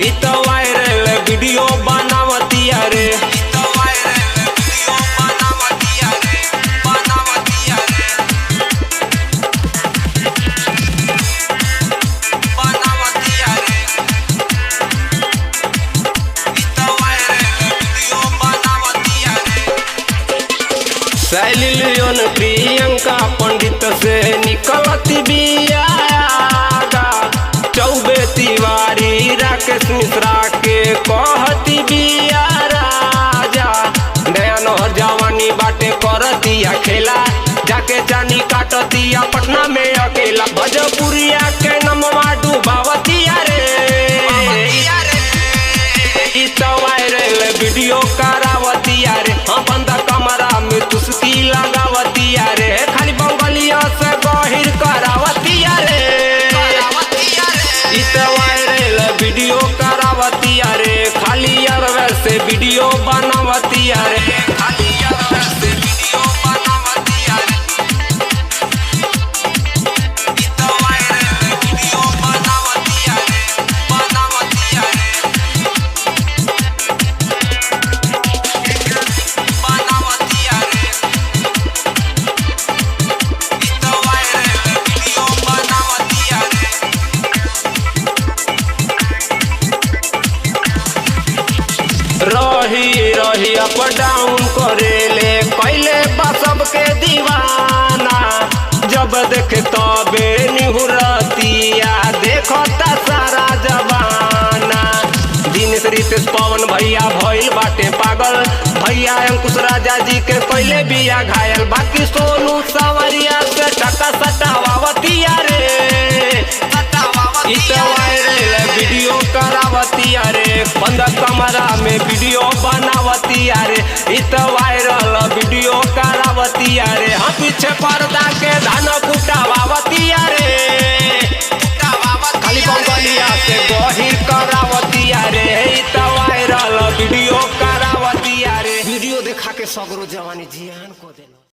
इ तो viral video बनावतिया रे। शैली लियोन प्रियंका पंडित से निकलती बिया, चौबे तिवारी राकेश मिश्रा के कहती बिया राजा। नया नहर जवानी बाटे करतिया खेला, जाके जानी काटतिया पटना में अकेला। भोजपुरिया के नमवा डुबावतिया रे। इ तो वायरल वीडियो करावतिया रे। हाँ बंद कमरा में तुस्की लगावतिया रे। खाली बंगलिया से गहिर करावतिया रे। इ तो वायरल वीडियो करावतिया रे। खाली अरवे से वीडियो बनावतिया रे। खाली अरवे से वीडियो बनावतिया रे। इ तो वायरल वीडियो बनावतिया रे, बनावतिया रे। रही रही अप डाउन करेले कैले बा सबके दीवाना। जब देखे तबे निहुरतिया देखता सारा जबाना। दिनेश रितेश पवन भैया भइल बाटे पागल, भैया अंकुश राजा जी के कैले बिया घायल। बाकी सोनू सवरिया से टका सटावतिया रे। इ तो वायरल वीडियो करावतिया रे। बंद कमरा में वीडियो बनावतिया रे। इ तो वायरल वीडियो करावतिया रे। हाँ पीछे पर्दा के धान कुटावतिया रे। खाली बंगलिया से गहिर करावतिया रे। इ तो वायरल वीडियो करावतिया रे। वीडियो देखा के सगरो जवानी जियान को देलो।